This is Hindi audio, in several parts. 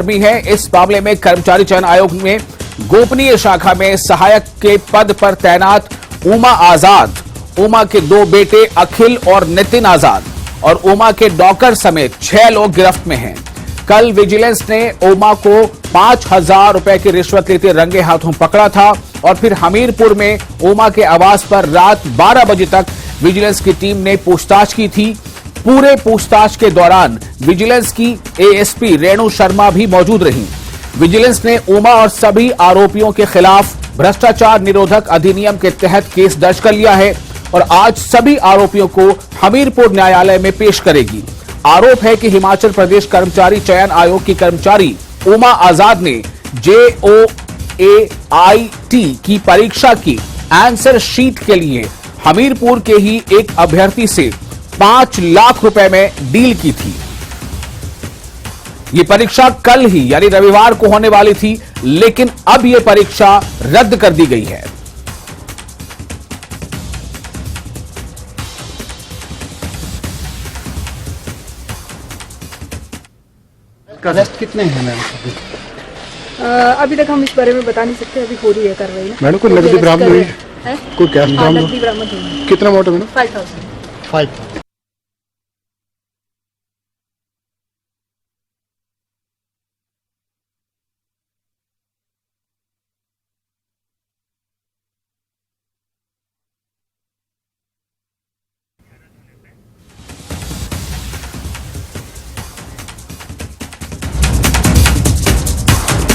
कर्मी हैं। इस मामले में कर्मचारी चयन आयोग में गोपनीय शाखा में सहायक के पद पर तैनात उमा आजाद, उमा के 2 बेटे अखिल और नितिन आजाद और उमा के डॉक्टर समेत 6 लोग गिरफ्त में हैं। कल विजिलेंस ने उमा को 5,000 रुपए की रिश्वत लेते रंगे हाथों पकड़ा था और फिर हमीरपुर में उमा के आवास पर रात 12 बजे तक विजिलेंस की टीम ने पूछताछ की थी। पूरे पूछताछ के दौरान विजिलेंस की एएसपी रेणु शर्मा भी मौजूद रहीं। विजिलेंस ने उमा और सभी आरोपियों के खिलाफ भ्रष्टाचार निरोधक अधिनियम के तहत केस दर्ज कर लिया है और आज सभी आरोपियों को हमीरपुर न्यायालय में पेश करेगी। आरोप है कि हिमाचल प्रदेश कर्मचारी चयन आयोग की कर्मचारी उमा आजाद ने JOAIT की परीक्षा की आंसर शीट के लिए हमीरपुर के ही एक अभ्यर्थी से 5 लाख रुपए में डील की थी। यह परीक्षा कल ही यानी रविवार को होने वाली थी, लेकिन अब यह परीक्षा रद्द कर दी गई है। अरेस्ट कितने हैं मैम? अभी तक हम इस बारे में बता नहीं सकते, अभी हो रही है कार्रवाई। मैडम कोई नकदी बरामद हुई है? कोई कैश बरामद? नकदी बरामद हुई। कितना अमाउंट है मैडम? 5,000।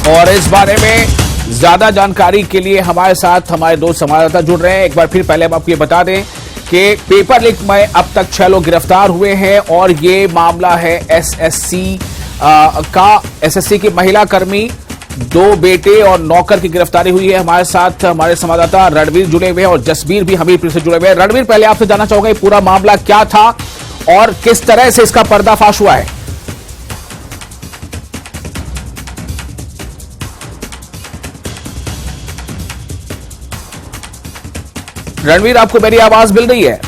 और इस बारे में ज्यादा जानकारी के लिए हमारे साथ हमारे 2 संवाददाता जुड़ रहे हैं। एक बार फिर पहले हम आपको ये बता दें कि पेपर लीक में अब तक 6 लोग गिरफ्तार हुए हैं और ये मामला है एसएससी की महिला कर्मी, 2 बेटे और नौकर की गिरफ्तारी हुई है। हमारे साथ हमारे संवाददाता रणवीर जुड़े हुए हैं और जसबीर भी हमीरपुर से जुड़े हुए हैं। रणवीर, पहले आपसे जानना चाहूंगा पूरा मामला क्या था और किस तरह से इसका पर्दाफाश हुआ है? रणवीर, आपको मेरी आवाज मिल रही है?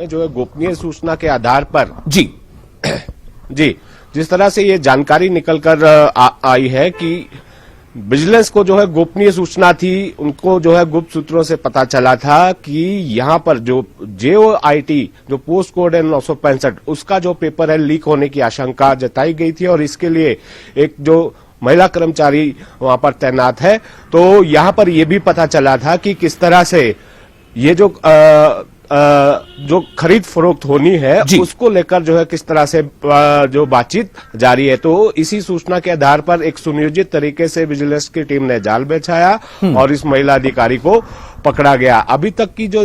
जो है गोपनीय सूचना के आधार पर जी जिस तरह से ये जानकारी निकलकर आई है कि विजिलेंस को जो है गोपनीय सूचना थी, उनको जो है गुप्त सूत्रों से पता चला था कि यहां पर जो JOIT जो पोस्ट कोड है 965 उसका जो पेपर है लीक होने की आशंका जताई गई थी और इसके लिए एक जो महिला कर्मचारी वहां पर तैनात है। तो यहां पर यह भी पता चला था कि किस तरह से ये जो खरीद फरोख्त होनी है उसको लेकर जो है किस तरह से जो बातचीत जारी है। तो इसी सूचना के आधार पर एक सुनियोजित तरीके से विजिलेंस की टीम ने जाल बिछाया और इस महिला अधिकारी को पकड़ा गया। अभी तक की जो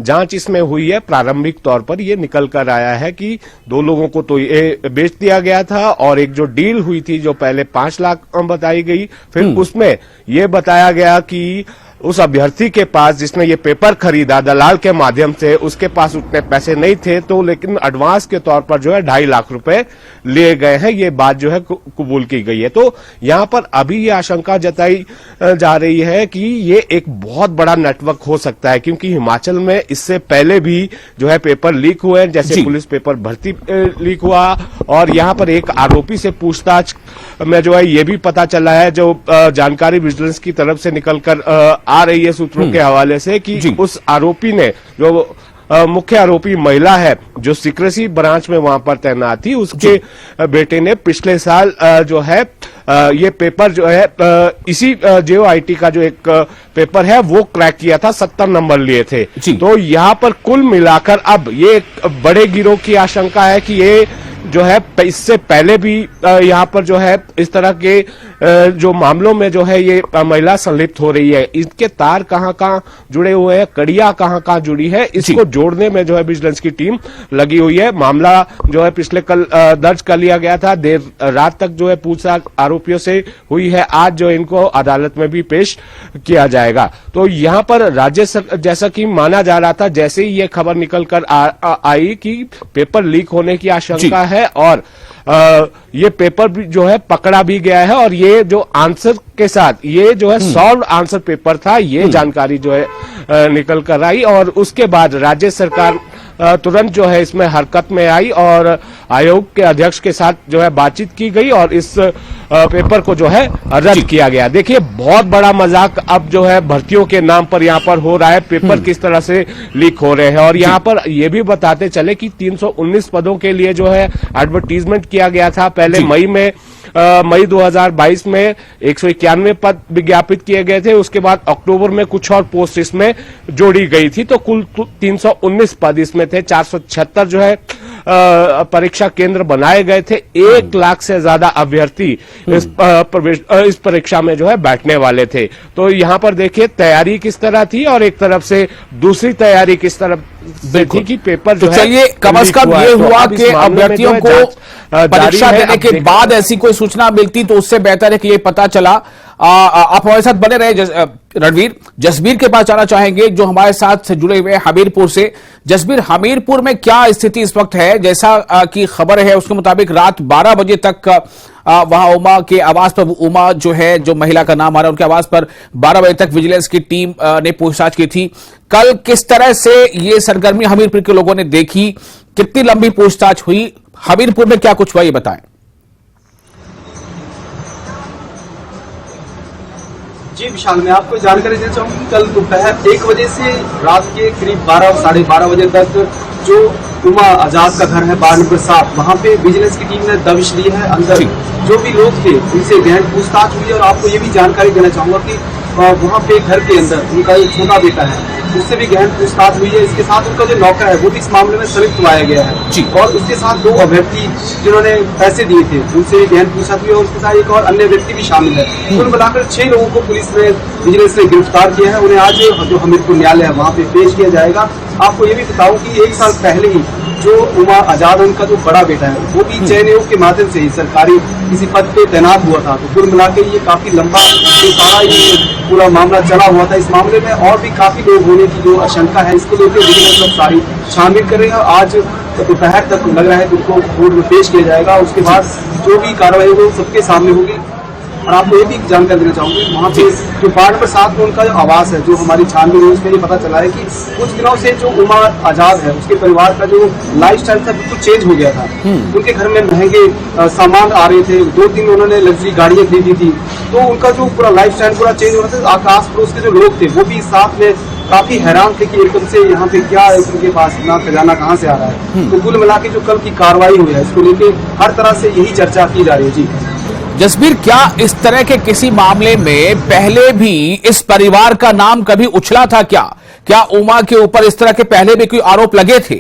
जांच इसमें हुई है, प्रारंभिक तौर पर ये निकल कर आया है कि 2 लोगों को तो ये बेच दिया गया था और एक जो डील हुई थी जो पहले 5 लाख बताई गई, फिर उसमें ये बताया गया कि उस अभ्यर्थी के पास जिसने ये पेपर खरीदा दलाल के माध्यम से, उसके पास उतने पैसे नहीं थे, तो लेकिन एडवांस के तौर पर जो है 2.5 लाख रुपए लिए गए हैं। ये बात जो है कबूल की गई है। तो यहां पर अभी ये आशंका जताई जा रही है कि ये एक बहुत बड़ा नेटवर्क हो सकता है, क्योंकि हिमाचल में इससे पहले भी जो है पेपर लीक हुए, जैसे पुलिस पेपर भर्ती लीक हुआ और यहां पर एक आरोपी से पूछताछ में जो है ये भी पता चला है, जो जानकारी विजिलेंस की तरफ से निकलकर आ रही है सूत्रों के हवाले से, कि उस आरोपी ने जो मुख्य आरोपी महिला है जो सीक्रेसी ब्रांच में वहां पर तैनात थी, उसके बेटे ने पिछले साल जो है ये पेपर जो है इसी JOIT का जो एक पेपर है वो क्रैक किया था, 70 नंबर लिए थे। तो यहां पर कुल मिलाकर अब ये एक बड़े गिरोह की आशंका है कि ये जो है इससे पहले भी यहाँ पर जो है इस तरह के जो मामलों में जो है ये महिला संलिप्त हो रही है। इसके तार कहाँ जुड़े हुए हैं, कड़ियां कहाँ जुड़ी है, इसको जोड़ने में जो है विजिलेंस की टीम लगी हुई है। मामला जो है पिछले कल दर्ज कर लिया गया था, देर रात तक जो है पूछताछ आरोपियों से हुई है, आज जो इनको अदालत में भी पेश किया जाएगा। तो यहाँ पर राज्य जैसा कि माना जा रहा था, जैसे ही ये खबर निकल कर आई कि पेपर लीक होने की आशंका है और ये पेपर भी जो है पकड़ा भी गया है और ये जो आंसर के साथ ये जो है सॉल्व आंसर पेपर था, ये जानकारी जो है निकल कर आई और उसके बाद राज्य सरकार तुरंत जो है इसमें हरकत में आई और आयोग के अध्यक्ष के साथ जो है बातचीत की गई और इस पेपर को जो है रद्द किया गया। देखिए, बहुत बड़ा मजाक अब जो है भर्तियों के नाम पर यहाँ पर हो रहा है, पेपर किस तरह से लीक हो रहे हैं। और यहाँ पर ये भी बताते चले कि 319 पदों के लिए जो है एडवर्टीजमेंट किया गया था। पहले मई 2022 में 191 पद विज्ञापित किए गए थे, उसके बाद अक्टूबर में कुछ और पोस्ट इसमें जोड़ी गई थी, तो कुल 319 पद इसमें थे। 476 जो है परीक्षा केंद्र बनाए गए थे। 1 लाख से ज्यादा अभ्यर्थी इस परीक्षा में जो है बैठने वाले थे। तो यहाँ पर देखिए तैयारी किस तरह थी और एक तरफ से दूसरी तैयारी किस तरह से थी कि पेपर जो है। चलिए, कम से कम ये हुआ कि अभ्यर्थियों को परीक्षा देने के बाद ऐसी कोई सूचना मिलती तो उससे बेहतर है कि ये पता चला। आप हमारे साथ बने रहे रणवीर। जसबीर के पास जाना चाहेंगे जो हमारे साथ जुड़े हुए हमीरपुर से। जसबीर, हमीरपुर में क्या स्थिति इस वक्त है? जैसा कि खबर है उसके मुताबिक रात 12 बजे तक वहां उमा के आवास पर, उमा जो है, जो महिला का नाम आ रहा है, उनके आवास पर 12 बजे तक विजिलेंस की टीम ने पूछताछ की थी। कल किस तरह से ये सरगर्मी हमीरपुर के लोगों ने देखी? कितनी लंबी पूछताछ हुई? हमीरपुर में क्या कुछ हुआ ये बताएं। जी विशाल, मैं आपको जानकारी देना चाहूंगी, कल दोपहर 1 बजे से रात के करीब 12 साढ़े 12 बजे तक जो उमा आजाद का घर है 12 नंबर 7, वहां पे विजिलेंस की टीम ने दबिश ली है। अंदर जो भी लोग थे उनसे गहन पूछताछ हुई और आपको ये भी जानकारी देना चाहूंगा कि वहां पे घर के अंदर उनका एक छोटा बेटा है, उससे भी गहन पूछताछ हुई है। इसके साथ उनका जो नौकर है वो भी इस मामले में संलिप्त पाया गया है और उसके साथ 2 अभ्यर्थी जिन्होंने पैसे दिए थे उनसे भी गहन पूछताछ हुई और उसके साथ एक और अन्य व्यक्ति भी शामिल है। कुल मिलाकर 6 लोगों को पुलिस ने विजिलेंस ने गिरफ्तार किया है। उन्हें आज जो हमीरपुर न्यायालय है वहां पे पेश किया जाएगा। आपको ये भी बताऊं कि 1 साल पहले ही जो उमा आजाद, उनका जो बड़ा बेटा है वो भी चयन आयोग के माध्यम से ही सरकारी किसी पद पे तैनात हुआ था। तो कुल मिलाकर ये काफी लंबा सारा ये पूरा मामला चला हुआ था। इस मामले में और भी काफी लोग होने की जो आशंका है, इसको लेकर विजिलेंस लोग सारी छानबीन कर रहे हैं। आज दोपहर तक लग रहा है कि उनको कोर्ट में पेश किया जाएगा। उसके बाद जो भी कार्रवाई होगी वो सबके सामने होगी। और आपको ये भी जानकारी देना चाहूंगी, वहाँ पे जो 12 नंबर 7 में उनका जो आवास है, जो हमारी छानबीन है उसमें ये पता चला है कि कुछ दिनों से जो उमा आजाद है उसके परिवार का जो लाइफस्टाइल था बिल्कुल चेंज हो गया था। उनके घर में महंगे सामान आ रहे थे, 2-3 उन्होंने लग्जरी गाड़ियां खरीदी थी, तो उनका जो पूरा लाइफस्टाइल पूरा चेंज हो रहा था। आकाश पड़ोस के जो लोग थे वो भी साथ में काफी हैरान थे कि एकदम से यहाँ पे क्या है, उनके पास इतना खजाना कहाँ से आ रहा है। तो कुल मिला के जो कल की कार्रवाई हुई है इसको लेके हर तरह से यही चर्चा की जा रही है। जी जसबीर, क्या इस तरह के किसी मामले में पहले भी इस परिवार का नाम कभी उछला था? क्या उमा के ऊपर इस तरह के पहले भी कोई आरोप लगे थे?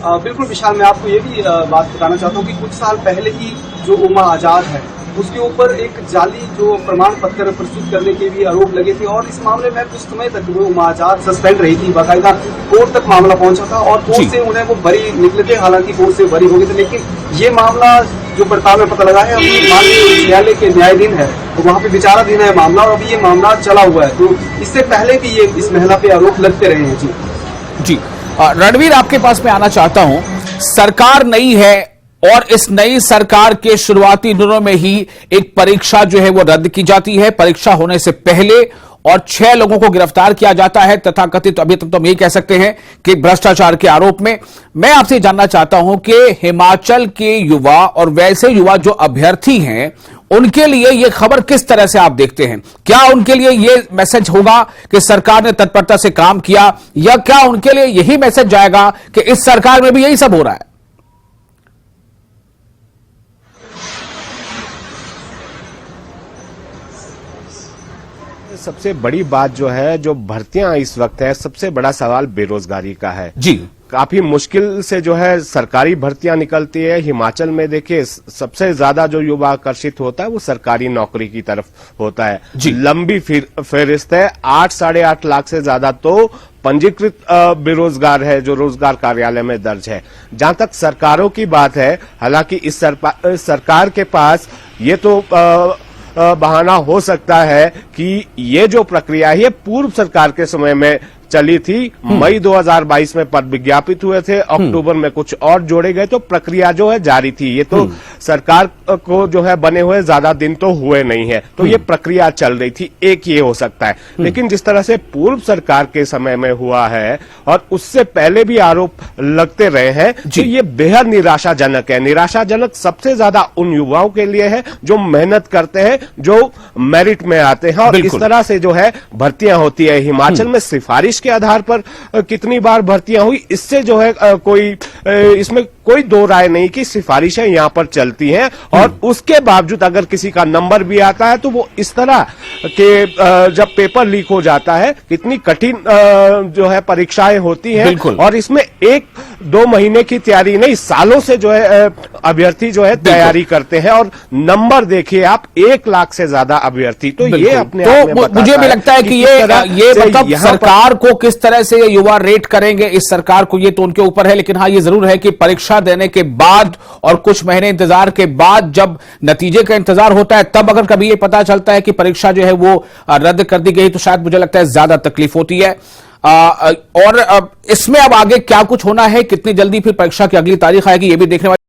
बिल्कुल विशाल, मैं आपको ये भी बात बताना चाहता हूँ कि कुछ साल पहले ही जो उमा आजाद है उसके ऊपर एक जाली जो प्रमाण पत्र प्रस्तुत करने के भी आरोप लगे थे और इस मामले में कुछ समय तक वो उमा आजाद सस्पेंड रही थी। बाकायदा कोर्ट तक मामला पहुंचा था और कोर्ट से उन्हें वो बरी निकले थे, हालांकि कोर्ट से बरी हो गए थे। लेकिन ये मामला जो पड़ताल में पता लगा है अभी माननीय न्यायालय के न्यायाधीन है, तो वहाँ पे विचाराधीन है मामला और अभी ये मामला चला हुआ है। तो इससे पहले भी ये इस महिला पे आरोप लगते रहे हैं। जी रणवीर, आपके पास मैं आना चाहता हूं। सरकार नई है और इस नई सरकार के शुरुआती दिनों में ही एक परीक्षा जो है वो रद्द की जाती है। परीक्षा होने से पहले और 6 लोगों को गिरफ्तार किया जाता है तथाकथित, अभी तक तो हम यही कह सकते हैं कि भ्रष्टाचार के आरोप में। मैं आपसे जानना चाहता हूं कि हिमाचल के युवा और वैसे युवा जो अभ्यर्थी हैं उनके लिए यह खबर किस तरह से आप देखते हैं? क्या उनके लिए यह मैसेज होगा कि सरकार ने तत्परता से काम किया, या क्या उनके लिए यही मैसेज जाएगा कि इस सरकार में भी यही सब हो रहा है? सबसे बड़ी बात जो है, जो भर्तियां इस वक्त है, सबसे बड़ा सवाल बेरोजगारी का है। जी, काफी मुश्किल से जो है सरकारी भर्तियां निकलती है। हिमाचल में देखिए सबसे ज्यादा जो युवा आकर्षित होता है वो सरकारी नौकरी की तरफ होता है। लंबी फहरिस्त है, 8 साढ़े 8 लाख से ज्यादा तो पंजीकृत बेरोजगार है जो रोजगार कार्यालय में दर्ज है। जहां तक सरकारों की बात है, हालांकि इस सरकार के पास ये तो बहाना हो सकता है कि ये जो प्रक्रिया है ये पूर्व सरकार के समय में चली थी। मई 2022 में पद विज्ञापित हुए थे, अक्टूबर में कुछ और जोड़े गए, तो प्रक्रिया जो है जारी थी। ये तो सरकार को जो है बने हुए ज्यादा दिन तो हुए नहीं है, तो ये प्रक्रिया चल रही थी। एक ये हो सकता है, लेकिन जिस तरह से पूर्व सरकार के समय में हुआ है और उससे पहले भी आरोप लगते रहे हैं, तो ये बेहद निराशाजनक है। निराशाजनक सबसे ज्यादा उन युवाओं के लिए है जो मेहनत करते हैं, जो मेरिट में आते हैं, और इस तरह से जो है भर्तियां होती है। हिमाचल में सिफारिश के आधार पर कितनी बार भर्तियां हुई, इससे जो है इसमें कोई दो राय नहीं कि सिफारिशें यहां पर चलती हैं, और उसके बावजूद अगर किसी का नंबर भी आता है तो वो इस तरह के जब पेपर लीक हो जाता है, कितनी कठिन जो है परीक्षाएं होती हैं, और इसमें 1-2 महीने की तैयारी नहीं, सालों से जो है अभ्यर्थी जो है तैयारी करते हैं, और नंबर देखिए आप 1 लाख से ज्यादा अभ्यर्थी, तो ये अपने आप में मुझे भी लगता है कि ये मतलब सरकार को किस तरह से ये युवा रेट करेंगे, इस सरकार को, ये तो उनके ऊपर है। लेकिन हाँ, ये जरूर है कि परीक्षा देने के बाद और कुछ महीने इंतजार के बाद जब नतीजे का इंतजार होता है, तब अगर कभी ये पता चलता है कि परीक्षा जो है वो रद्द कर दी गई, तो शायद मुझे लगता है ज्यादा तकलीफ होती है। और इसमें अब आगे क्या कुछ होना है, कितनी जल्दी फिर परीक्षा की अगली तारीख आएगी, ये भी देखने वाली